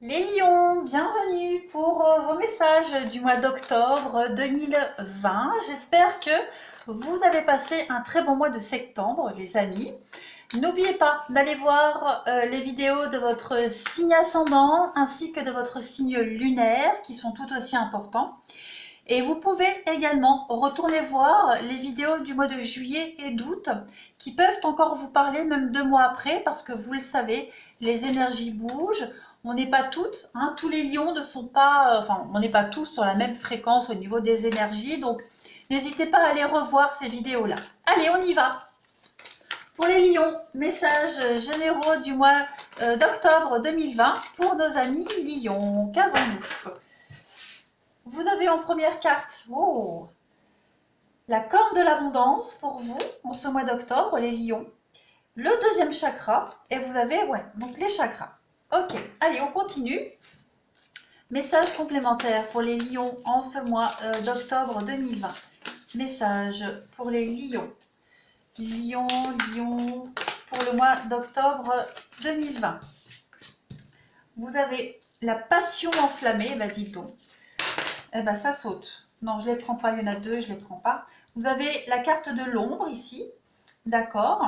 Les lions, bienvenue pour vos messages du mois d'octobre 2020. J'espère que vous avez passé un très bon mois de septembre, les amis. N'oubliez pas d'aller voir les vidéos de votre signe ascendant ainsi que de votre signe lunaire qui sont tout aussi importants. Et vous pouvez également retourner voir les vidéos du mois de juillet et d'août qui peuvent encore vous parler même 2 mois après parce que vous le savez, les énergies bougent. On n'est pas toutes, hein, tous les lions ne sont pas, enfin on n'est pas tous sur la même fréquence au niveau des énergies, donc n'hésitez pas à aller revoir ces vidéos-là. Allez, on y va. Pour les lions, messages généraux du mois d'octobre 2020 pour nos amis lions. Qu'avons-nous? Vous avez en première carte la corne de l'abondance pour vous en ce mois d'octobre, les lions. Le deuxième chakra, et vous avez donc les chakras. Ok, allez, on continue. Message complémentaire pour les lions en ce mois d'octobre 2020. Message pour les lions. Lions, pour le mois d'octobre 2020. Vous avez la passion enflammée, dites donc. Ça saute. Non, je ne les prends pas, il y en a deux, je ne les prends pas. Vous avez la carte de l'ombre ici, d'accord.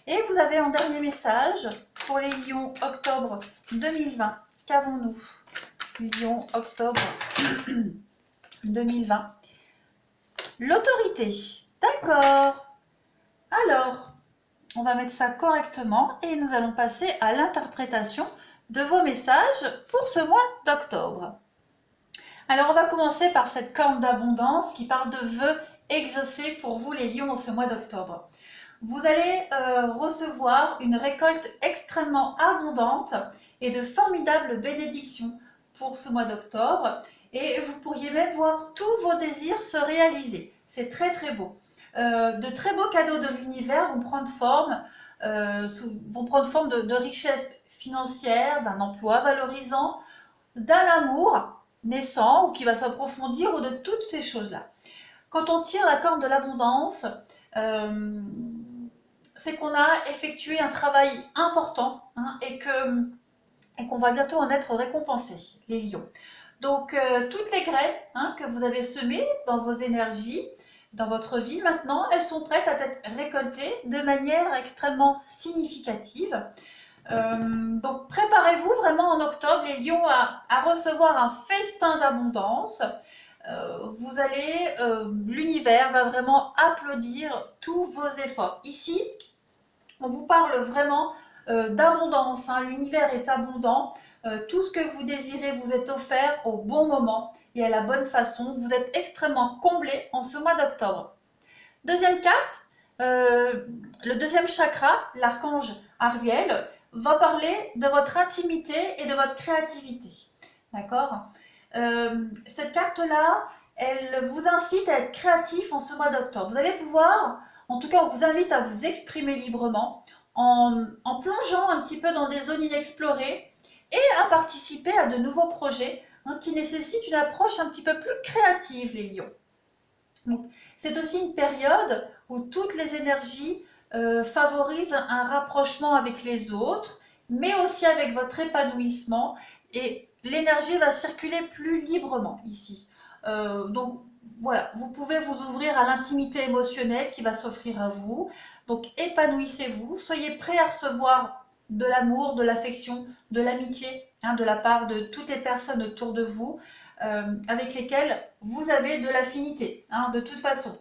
Et vous avez en dernier message pour les lions octobre 2020. Qu'avons-nous? Lions octobre 2020. L'autorité, d'accord. Alors, on va mettre ça correctement et nous allons passer à l'interprétation de vos messages pour ce mois d'octobre. Alors, on va commencer par cette corne d'abondance qui parle de vœux exaucés pour vous, les lions, en ce mois d'octobre. Vous allez recevoir une récolte extrêmement abondante et de formidables bénédictions pour ce mois d'octobre. Et vous pourriez même voir tous vos désirs se réaliser. C'est très très beau. De très beaux cadeaux de l'univers vont prendre forme, de richesses financières, d'un emploi valorisant, d'un amour naissant ou qui va s'approfondir ou de toutes ces choses-là. Quand on tire la corne de l'abondance, c'est qu'on a effectué un travail important et qu'on va bientôt en être récompensé, les lions. Donc, toutes les graines que vous avez semées dans vos énergies, dans votre vie maintenant, elles sont prêtes à être récoltées de manière extrêmement significative. Donc préparez-vous vraiment en octobre, les lions, à recevoir un festin d'abondance. L'univers va vraiment applaudir tous vos efforts. Ici, on vous parle vraiment d'abondance. L'univers est abondant. Tout ce que vous désirez vous est offert au bon moment et à la bonne façon. Vous êtes extrêmement comblé en ce mois d'octobre. Deuxième carte, le deuxième chakra, l'archange Ariel, va parler de votre intimité et de votre créativité. D'accord? Cette carte-là, elle vous incite à être créatif en ce mois d'octobre. Vous allez pouvoir, en tout cas, on vous invite à vous exprimer librement en plongeant un petit peu dans des zones inexplorées et à participer à de nouveaux projets qui nécessitent une approche un petit peu plus créative, les lions. C'est aussi une période où toutes les énergies favorisent un rapprochement avec les autres, mais aussi avec votre épanouissement, et l'énergie va circuler plus librement ici. Donc voilà, vous pouvez vous ouvrir à l'intimité émotionnelle qui va s'offrir à vous. Donc épanouissez-vous, soyez prêts à recevoir de l'amour, de l'affection, de l'amitié de la part de toutes les personnes autour de vous avec lesquelles vous avez de l'affinité, de toute façon.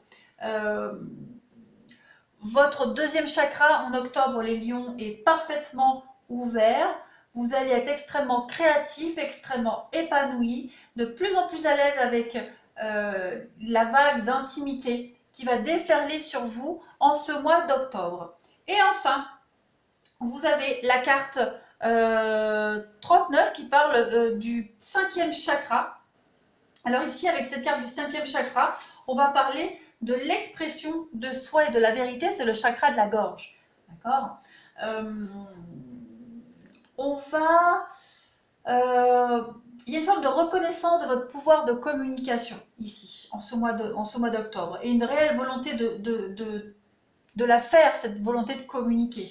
Votre deuxième chakra en octobre, les lions, est parfaitement ouvert. Vous allez être extrêmement créatif, extrêmement épanoui, de plus en plus à l'aise avec la vague d'intimité qui va déferler sur vous en ce mois d'octobre. Et enfin, vous avez la carte 39 qui parle du cinquième chakra. Alors ici, avec cette carte du cinquième chakra, on va parler de l'expression de soi et de la vérité. C'est le chakra de la gorge. D'accord? Il y a une forme de reconnaissance de votre pouvoir de communication ici, en ce mois d'octobre, et une réelle volonté de la faire, cette volonté de communiquer.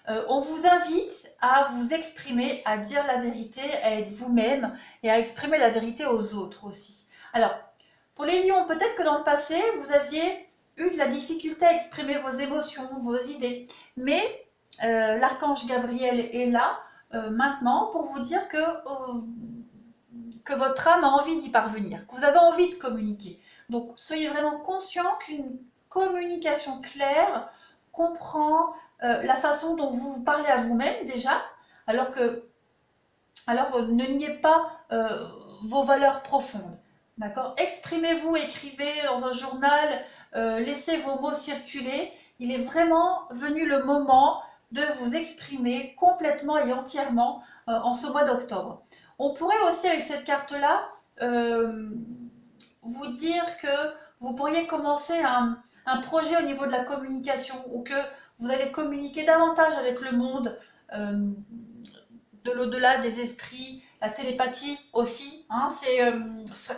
On vous invite à vous exprimer, à dire la vérité, à être vous-même et à exprimer la vérité aux autres aussi. Alors, pour les lions, peut-être que dans le passé, vous aviez eu de la difficulté à exprimer vos émotions, vos idées, mais l'archange Gabriel est là maintenant pour vous dire que votre âme a envie d'y parvenir, que vous avez envie de communiquer. Donc, soyez vraiment conscient qu'une communication claire comprend la façon dont vous parlez à vous-même déjà, alors ne niez pas vos valeurs profondes. D'accord? Exprimez-vous, écrivez dans un journal, laissez vos mots circuler. Il est vraiment venu le moment de vous exprimer complètement et entièrement en ce mois d'octobre. On pourrait aussi avec cette carte-là vous dire que vous pourriez commencer un projet au niveau de la communication ou que vous allez communiquer davantage avec le monde de l'au-delà des esprits, la télépathie aussi, hein,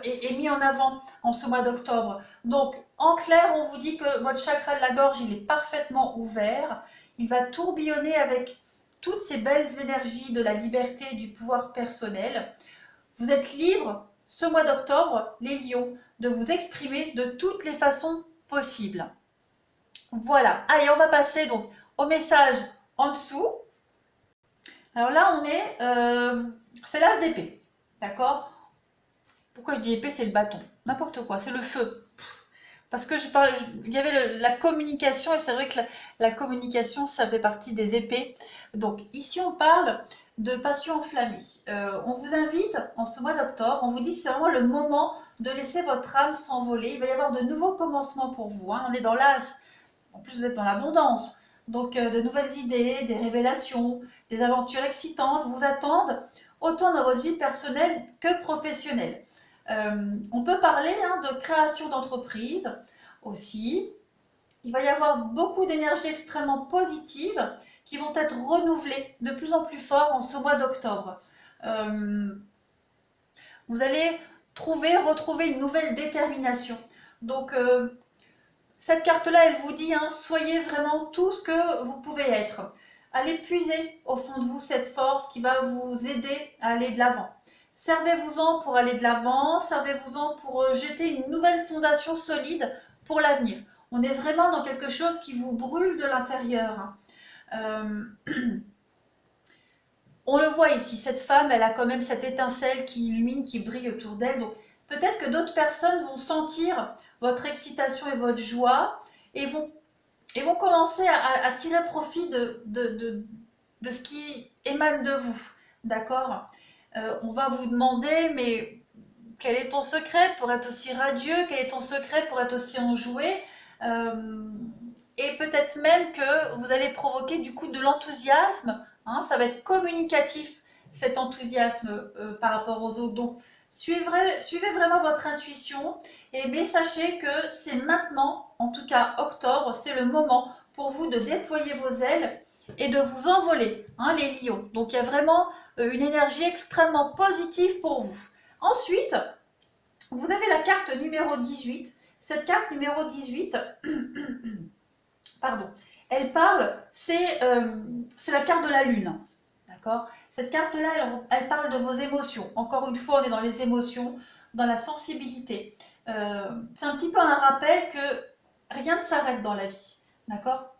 est mis en avant en ce mois d'octobre. Donc, en clair, on vous dit que votre chakra de la gorge, il est parfaitement ouvert. Il va tourbillonner avec toutes ces belles énergies de la liberté, du pouvoir personnel. Vous êtes libre, ce mois d'octobre, les lions, de vous exprimer de toutes les façons possibles. Voilà. Allez, on va passer donc au message en dessous. Alors là, c'est l'as d'épée, d'accord? Pourquoi je dis épée? C'est le bâton, n'importe quoi, c'est le feu. Parce que il y avait la communication, et c'est vrai que la communication, ça fait partie des épées. Donc ici, on parle de passion enflammée. On vous invite, en ce mois d'octobre, on vous dit que c'est vraiment le moment de laisser votre âme s'envoler. Il va y avoir de nouveaux commencements pour vous, hein. On est dans l'as, en plus vous êtes dans l'abondance. Donc de nouvelles idées, des révélations, des aventures excitantes vous attendent, autant dans votre vie personnelle que professionnelle. On peut parler de création d'entreprise aussi. Il va y avoir beaucoup d'énergie extrêmement positive qui vont être renouvelées de plus en plus fort en ce mois d'octobre. Vous allez retrouver une nouvelle détermination. Donc, cette carte-là, elle vous dit, soyez vraiment tout ce que vous pouvez être. Allez puiser au fond de vous cette force qui va vous aider à aller de l'avant. Servez-vous-en pour aller de l'avant, servez-vous-en pour jeter une nouvelle fondation solide pour l'avenir. On est vraiment dans quelque chose qui vous brûle de l'intérieur. On le voit ici, cette femme, elle a quand même cette étincelle qui illumine, qui brille autour d'elle. Donc peut-être que d'autres personnes vont sentir votre excitation et votre joie et vont commencer à tirer profit de ce qui émane de vous. D'accord? On va vous demander, mais quel est ton secret pour être aussi radieux? Quel est ton secret pour être aussi enjoué? Et peut-être même que vous allez provoquer du coup de l'enthousiasme. Ça va être communicatif, cet enthousiasme par rapport aux autres. Donc, suivez vraiment votre intuition, mais sachez que c'est maintenant, en tout cas octobre, c'est le moment pour vous de déployer vos ailes et de vous envoler, les lions. Donc, il y a vraiment une énergie extrêmement positive pour vous. Ensuite, vous avez la carte numéro 18. Cette carte numéro 18, pardon, elle parle, c'est la carte de la lune. D'accord? Cette carte-là, elle parle de vos émotions. Encore une fois, on est dans les émotions, dans la sensibilité. C'est un petit peu un rappel que rien ne s'arrête dans la vie. D'accord?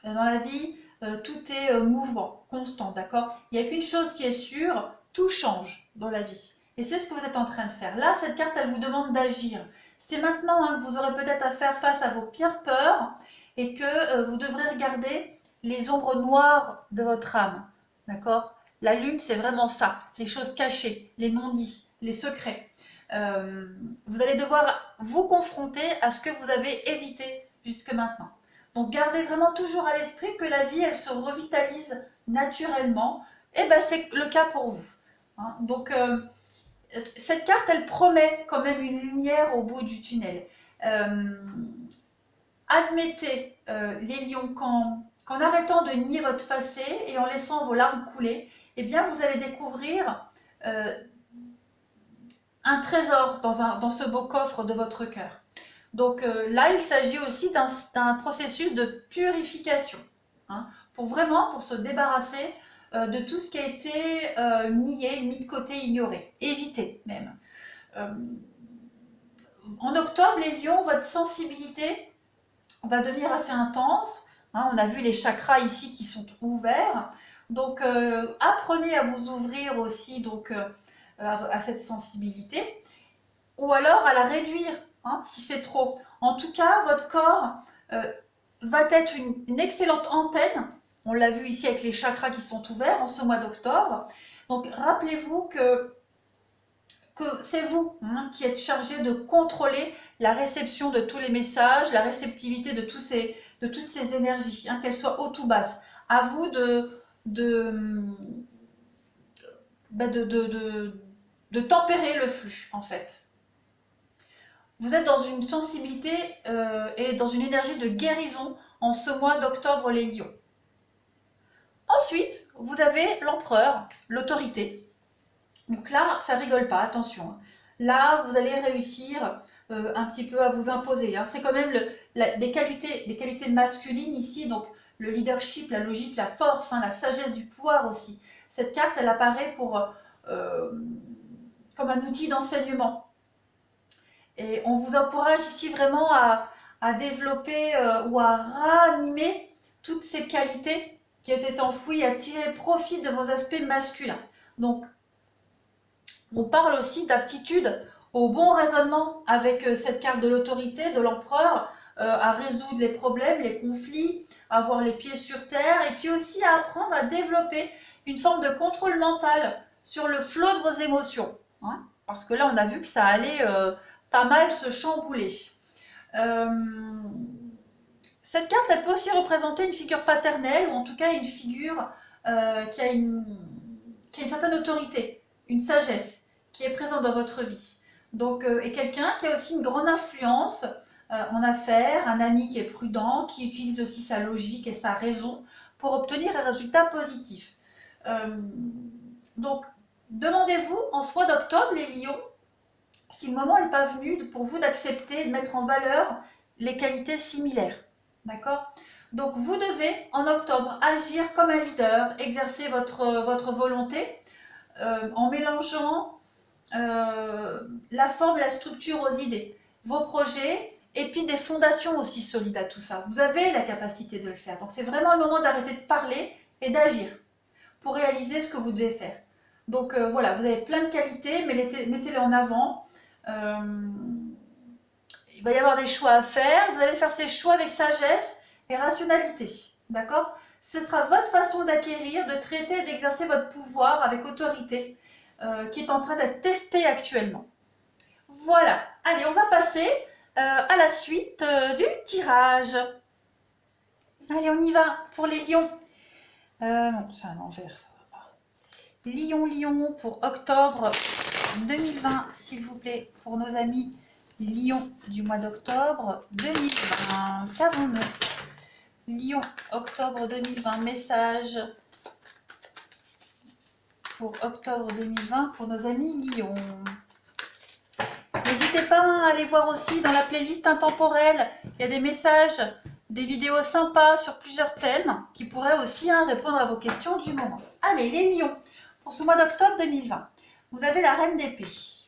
Dans la vie, tout est mouvement, constant. D'accord? Il n'y a qu'une chose qui est sûre, tout change dans la vie. Et c'est ce que vous êtes en train de faire. Là, cette carte, elle vous demande d'agir. C'est maintenant que vous aurez peut-être à faire face à vos pires peurs et que vous devrez regarder les ombres noires de votre âme. D'accord? La lune, c'est vraiment ça. Les choses cachées, les non-dits, les secrets. Vous allez devoir vous confronter à ce que vous avez évité jusque maintenant. Donc, gardez vraiment toujours à l'esprit que la vie, elle se revitalise naturellement. Et c'est le cas pour vous. Donc, cette carte, elle promet quand même une lumière au bout du tunnel. Admettez, les lions, qu'en arrêtant de nier votre passé et en laissant vos larmes couler, eh bien, vous allez découvrir un trésor dans ce beau coffre de votre cœur. Donc là, il s'agit aussi d'un processus de purification, pour se débarrasser de tout ce qui a été nié, mis de côté, ignoré, évité même. En octobre, les lions, votre sensibilité va devenir assez intense. Hein, on a vu les chakras ici qui sont ouverts. Donc, apprenez à vous ouvrir aussi donc, à cette sensibilité. Ou alors à la réduire, hein, si c'est trop. En tout cas, votre corps va être une excellente antenne. On l'a vu ici avec les chakras qui sont ouverts en ce mois d'octobre. Donc, rappelez-vous que c'est vous hein, qui êtes chargé de contrôler la réception de tous les messages, la réceptivité de toutes ces énergies, hein, qu'elles soient hautes ou basses. À vous de tempérer le flux, en fait. Vous êtes dans une sensibilité et dans une énergie de guérison en ce mois d'octobre, les lions. Ensuite, vous avez l'empereur, l'autorité. Donc là, ça rigole pas, attention. Là, vous allez réussir un petit peu à vous imposer. Hein. C'est quand même des qualités masculines ici, donc le leadership, la logique, la force, hein, la sagesse du pouvoir aussi. Cette carte, elle apparaît comme un outil d'enseignement. Et on vous encourage ici vraiment à développer ou à ranimer toutes ces qualités qui étaient enfouies, à tirer profit de vos aspects masculins. Donc, on parle aussi d'aptitude au bon raisonnement avec cette carte de l'autorité, de l'empereur, à résoudre les problèmes, les conflits, à avoir les pieds sur terre, et puis aussi à apprendre à développer une forme de contrôle mental sur le flot de vos émotions. Hein, parce que là, on a vu que ça allait pas mal se chambouler. Cette carte, elle peut aussi représenter une figure paternelle, ou en tout cas une figure qui a une certaine autorité, une sagesse qui est présente dans votre vie. Donc, et quelqu'un qui a aussi une grande influence en affaires, un ami qui est prudent, qui utilise aussi sa logique et sa raison pour obtenir un résultat positif. Donc, demandez-vous en ce mois d'octobre, les lions, si le moment n'est pas venu pour vous d'accepter, de mettre en valeur les qualités similaires. D'accord ? Donc, vous devez, en octobre, agir comme un leader, exercer votre volonté en mélangeant la forme et la structure aux idées, vos projets, et puis des fondations aussi solides à tout ça. Vous avez la capacité de le faire. Donc, c'est vraiment le moment d'arrêter de parler et d'agir pour réaliser ce que vous devez faire. Donc, voilà, vous avez plein de qualités, mais mettez-les en avant. Il va y avoir des choix à faire. Vous allez faire ces choix avec sagesse et rationalité. D'accord ? Ce sera votre façon d'acquérir, de traiter et d'exercer votre pouvoir avec autorité qui est en train d'être testé actuellement. Voilà. Allez, on va passer à la suite du tirage. Allez, on y va pour les lions. Non, c'est à l'envers, ça va pas. Lion pour octobre 2020, s'il vous plaît, pour nos amis Lion du mois d'octobre 2020. Qu'avons-nous? Lion, octobre 2020, message pour octobre 2020 pour nos amis Lion. N'hésitez pas à aller voir aussi dans la playlist intemporelle, il y a des messages, des vidéos sympas sur plusieurs thèmes qui pourraient aussi répondre à vos questions du moment. Allez, les lions, pour ce mois d'octobre 2020, vous avez la reine d'épée.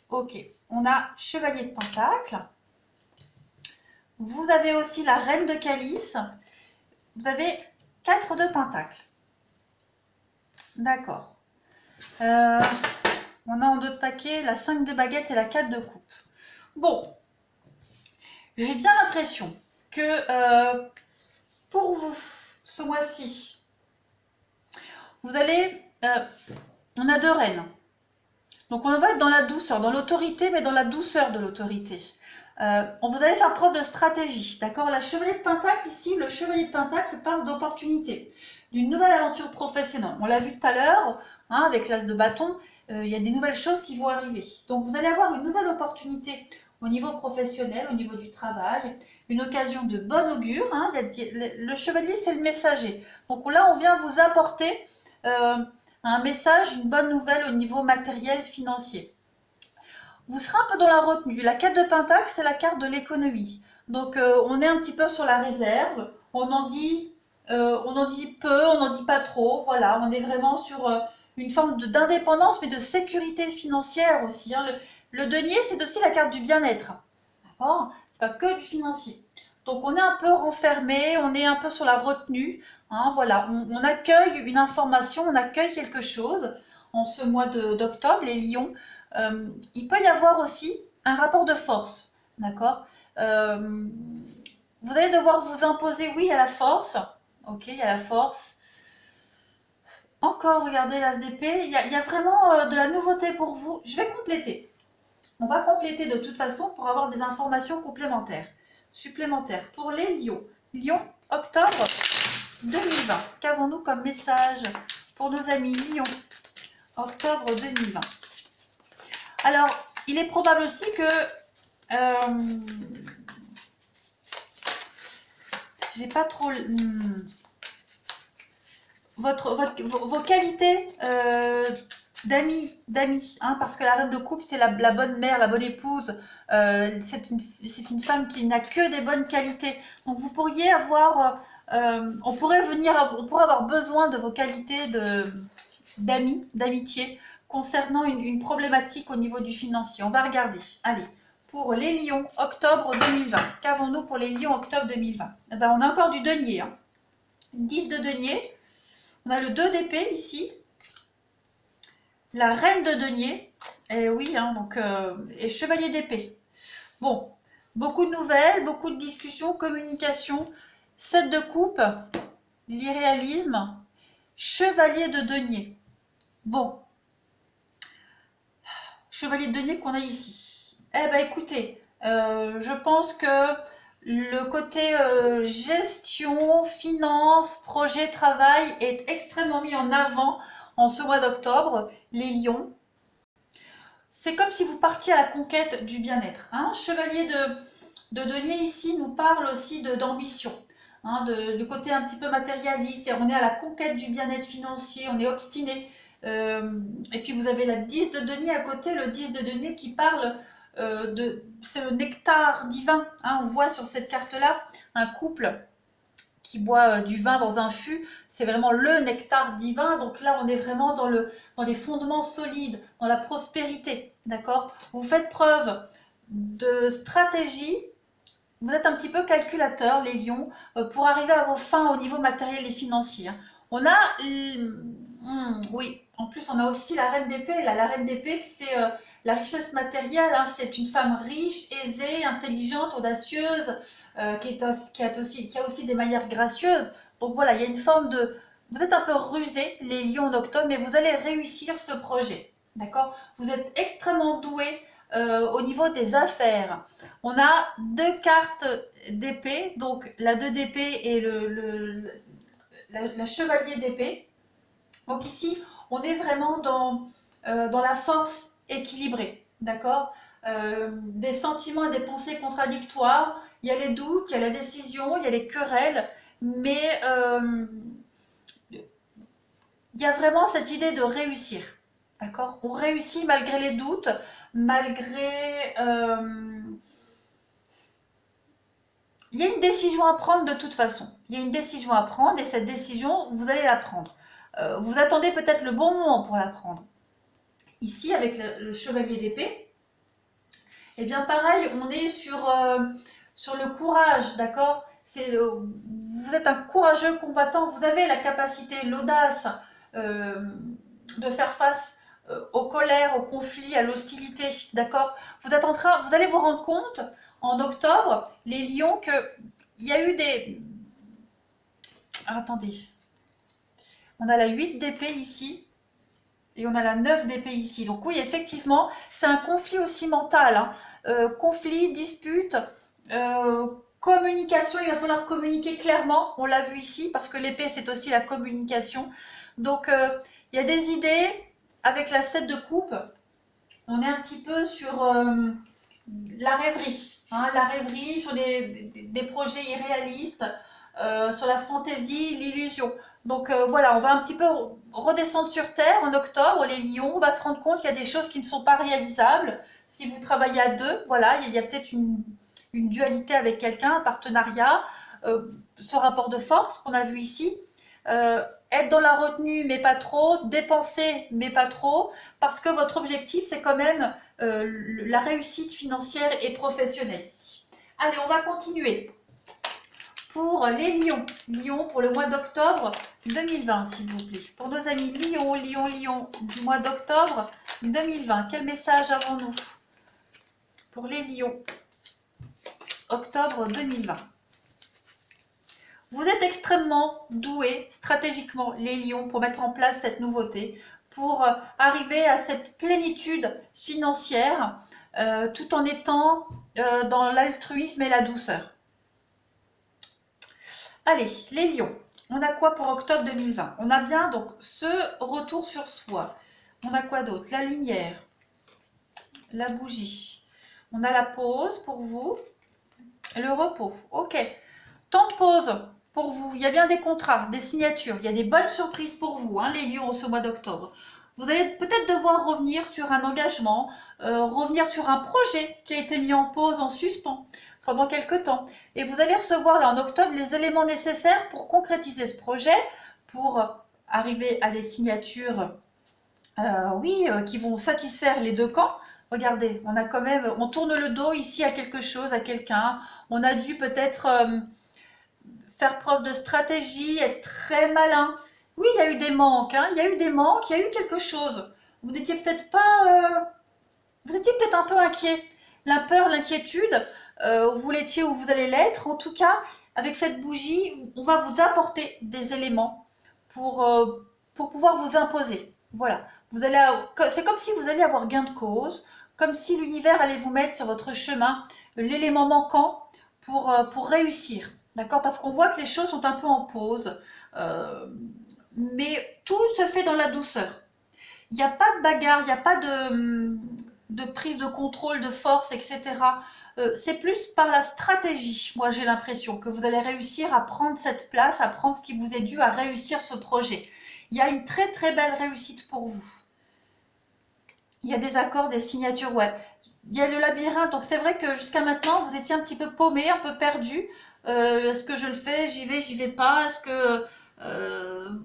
Ok, on a chevalier de pentacle. Vous avez aussi la reine de calice. Vous avez 4 de pentacle. D'accord. On a en 2 de paquet la 5 de baguette et la 4 de coupe. Bon, j'ai bien l'impression que pour vous, ce mois-ci, vous allez... on a 2 reines. Donc on va être dans la douceur, dans l'autorité, mais dans la douceur de l'autorité. Vous allez faire preuve de stratégie, d'accord? La chevalier de pentacle ici, le chevalier de pentacle parle d'opportunité, d'une nouvelle aventure professionnelle. On l'a vu tout à l'heure, hein, avec l'as de bâton, il y a des nouvelles choses qui vont arriver. Donc vous allez avoir une nouvelle opportunité au niveau professionnel, au niveau du travail, une occasion de bon augure. Hein, le chevalier, c'est le messager. Donc là, on vient vous apporter un message, une bonne nouvelle au niveau matériel, financier. Vous serez un peu dans la retenue. La carte de pentacle, c'est la carte de l'économie. Donc, on est un petit peu sur la réserve. On en dit on en dit peu, on n'en dit pas trop. Voilà, on est vraiment sur une forme d'indépendance, mais de sécurité financière aussi, hein. Le denier, c'est aussi la carte du bien-être. D'accord? C'est pas que du financier. Donc on est un peu renfermé, on est un peu sur la retenue, hein, voilà, on accueille une information, on accueille quelque chose en ce mois d'octobre, les lions. Il peut y avoir aussi un rapport de force, d'accord? Euh, vous allez devoir vous imposer, oui, à la force, ok, il y a la force. Encore, regardez l'as d'épée, il y a vraiment de la nouveauté pour vous. Je vais compléter. On va compléter de toute façon pour avoir des informations complémentaires, supplémentaires. Pour les lions, Lion, octobre 2020. Qu'avons-nous comme message pour nos amis Lion, octobre 2020? Alors, il est probable aussi que j'ai pas trop vos qualités d'amis, hein, parce que la reine de coupe, c'est la bonne mère, la bonne épouse. C'est une femme qui n'a que des bonnes qualités. Donc vous pourriez avoir, on pourrait avoir besoin de vos qualités d'amis, d'amitié, concernant une problématique au niveau du financier. On va regarder. Allez, pour les lions, octobre 2020. Qu'avons-nous pour les lions, octobre 2020? Eh ben, on a encore du denier. Hein. 10 de denier. On a le 2 d'épée ici. La reine de denier. Et oui, hein, donc, et chevalier d'épée. Bon, beaucoup de nouvelles, beaucoup de discussions, communication. 7 de coupe. L'irréalisme. Chevalier de denier. Bon. Chevalier de denier qu'on a ici. Eh ben écoutez, je pense que le côté gestion, finance, projet, travail est extrêmement mis en avant en ce mois d'octobre. Les lions, c'est comme si vous partiez à la conquête du bien-être. Hein. Chevalier de denier ici nous parle aussi d'ambition, hein, de côté un petit peu matérialiste. On est à la conquête du bien-être financier, on est obstiné. Et puis vous avez la 10 de denier à côté, le 10 de denier qui parle c'est le nectar divin. Hein, on voit sur cette carte-là un couple qui boit du vin dans un fût, c'est vraiment le nectar divin. Donc là, on est vraiment dans les fondements solides, dans la prospérité. D'accord? Vous faites preuve de stratégie. Vous êtes un petit peu calculateur, les lions, pour arriver à vos fins au niveau matériel et financier. On a, oui, en plus on a aussi la reine d'épée. La reine d'épée, c'est la richesse matérielle. Hein. C'est une femme riche, aisée, intelligente, audacieuse, qui a aussi des manières gracieuses. Donc voilà, il y a une forme de... Vous êtes un peu rusé, les lions en octobre, mais vous allez réussir ce projet. D'accord? Vous êtes extrêmement doué au niveau des affaires. On a 2 cartes d'épée, donc la 2 d'épée et la chevalier d'épée. Donc ici, on est vraiment dans la force équilibrée, d'accord? Des sentiments et des pensées contradictoires, il y a les doutes, il y a la décision, il y a les querelles, mais il y a vraiment cette idée de réussir, d'accord? On réussit malgré les doutes, malgré... il y a une décision à prendre de toute façon. Il y a une décision à prendre et cette décision, vous allez la prendre. Vous attendez peut-être le bon moment pour la prendre. Ici, avec le chevalier d'épée, eh bien pareil, on est sur le courage, d'accord? Vous êtes un courageux combattant, vous avez la capacité, l'audace de faire face aux colères, aux conflits, à l'hostilité, d'accord? Vous allez vous rendre compte en octobre, les lions, qu'il y a eu des... Ah, attendez. On a la 8 d'épée ici. Et on a la 9 d'épée ici. Donc oui, effectivement, c'est un conflit aussi mental. Hein. Conflit, dispute, communication. Il va falloir communiquer clairement. On l'a vu ici, parce que l'épée, c'est aussi la communication. Donc, il y a des idées. Avec la 7 de coupe, on est un petit peu sur la rêverie. Hein, la rêverie, sur des projets irréalistes, sur la fantaisie, l'illusion. Donc voilà, on va un petit peu redescendre sur Terre en octobre, les lions. On va se rendre compte qu'il y a des choses qui ne sont pas réalisables. Si vous travaillez à deux, voilà, il y a peut-être une dualité avec quelqu'un, un partenariat. ce rapport de force qu'on a vu ici. Être dans la retenue mais pas trop, dépenser mais pas trop, parce que votre objectif c'est quand même la réussite financière et professionnelle ici. Allez, on va continuer. Pour les lions, Lion pour le mois d'octobre 2020 s'il vous plaît. Pour nos amis Lion, Lion, Lion du mois d'octobre 2020, quel message avons-nous pour les lions octobre 2020? Vous êtes extrêmement doués stratégiquement, les lions, pour mettre en place cette nouveauté, pour arriver à cette plénitude financière, tout en étant dans l'altruisme et la douceur. Allez, les lions, on a quoi pour octobre 2020? On a bien donc ce retour sur soi. On a quoi d'autre? La lumière, la bougie. On a la pause pour vous, le repos. Ok, temps de pause. Pour vous, il y a bien des contrats, des signatures, il y a des bonnes surprises pour vous, hein, les lions, ce mois d'octobre. Vous allez peut-être devoir revenir sur un engagement, revenir sur un projet qui a été mis en pause, en suspens, pendant quelques temps. Et vous allez recevoir là en octobre les éléments nécessaires pour concrétiser ce projet, pour arriver à des signatures qui vont satisfaire les deux camps. Regardez, on a quand même, on tourne le dos ici à quelque chose, à quelqu'un. On a dû peut-être faire preuve de stratégie, être très malin. Oui, il y a eu des manques, hein, il y a eu des manques, il y a eu quelque chose. Vous n'étiez peut-être pas... vous étiez peut-être un peu inquiet. La peur, l'inquiétude, vous l'étiez ou vous allez l'être. En tout cas, avec cette bougie, on va vous apporter des éléments pour pouvoir vous imposer. Voilà. C'est comme si vous alliez avoir gain de cause, comme si l'univers allait vous mettre sur votre chemin l'élément manquant pour réussir. D'accord? Parce qu'on voit que les choses sont un peu en pause, mais tout se fait dans la douceur. Il n'y a pas de bagarre, il n'y a pas de prise de contrôle, de force, etc. C'est plus par la stratégie, moi j'ai l'impression, que vous allez réussir à prendre cette place, à prendre ce qui vous est dû, à réussir ce projet. Il y a une très très belle réussite pour vous. Il y a des accords, des signatures, ouais. Il y a le labyrinthe, donc c'est vrai que jusqu'à maintenant, vous étiez un petit peu paumé, un peu perdu. Est-ce que je le fais? J'y vais pas? Est-ce que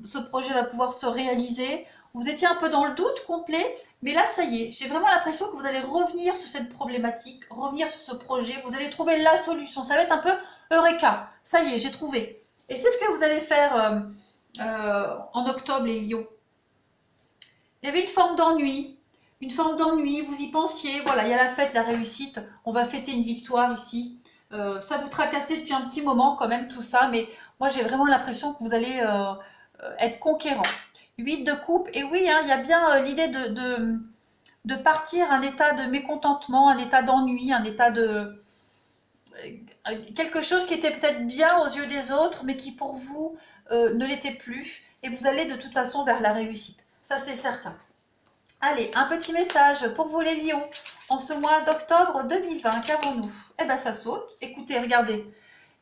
ce projet va pouvoir se réaliser? Vous étiez un peu dans le doute complet, mais là, ça y est. J'ai vraiment l'impression que vous allez revenir sur cette problématique, revenir sur ce projet. Vous allez trouver la solution. Ça va être un peu Eureka. Ça y est, j'ai trouvé. Et c'est ce que vous allez faire en octobre, les lions. Il y avait une forme d'ennui. Une forme d'ennui, vous y pensiez, voilà, il y a la fête, la réussite, on va fêter une victoire ici. Ça vous tracassait depuis un petit moment quand même tout ça, mais moi j'ai vraiment l'impression que vous allez être conquérant. 8 de coupe, et oui, hein, il y a bien l'idée de partir un état de mécontentement, un état d'ennui, un état de... quelque chose qui était peut-être bien aux yeux des autres, mais qui pour vous ne l'était plus, et vous allez de toute façon vers la réussite, ça c'est certain. Allez, un petit message pour vous les lions, en ce mois d'octobre 2020, qu'avons-nous? Eh bien ça saute, écoutez, regardez,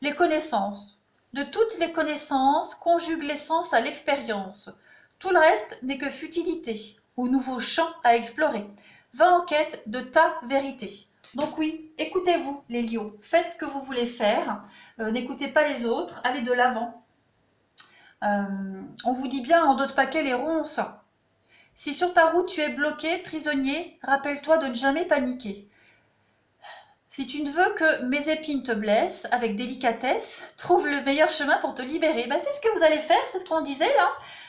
les connaissances, de toutes les connaissances, conjugue l'essence à l'expérience. Tout le reste n'est que futilité, ou nouveau champ à explorer. Va en quête de ta vérité. Donc oui, écoutez-vous les lions, faites ce que vous voulez faire, n'écoutez pas les autres, allez de l'avant. On vous dit bien en d'autres paquets les ronces. Si sur ta route tu es bloqué, prisonnier, rappelle-toi de ne jamais paniquer. Si tu ne veux que mes épines te blessent, avec délicatesse, trouve le meilleur chemin pour te libérer. Ben, c'est ce que vous allez faire, c'est ce qu'on disait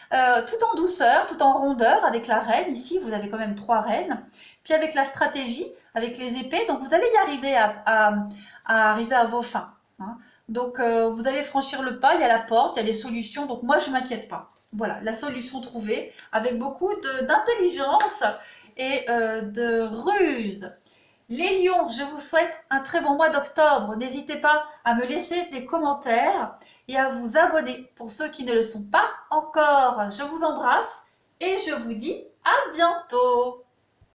là, tout en douceur, tout en rondeur, avec la reine. Ici, vous avez quand même 3 reines. Puis avec la stratégie, avec les épées, donc vous allez y arriver à arriver à vos fins. Hein. Donc vous allez franchir le pas, il y a la porte, il y a les solutions, donc moi je ne m'inquiète pas. Voilà, la solution trouvée avec beaucoup d'intelligence et de ruse. Les lions, je vous souhaite un très bon mois d'octobre. N'hésitez pas à me laisser des commentaires et à vous abonner pour ceux qui ne le sont pas encore. Je vous embrasse et je vous dis à bientôt.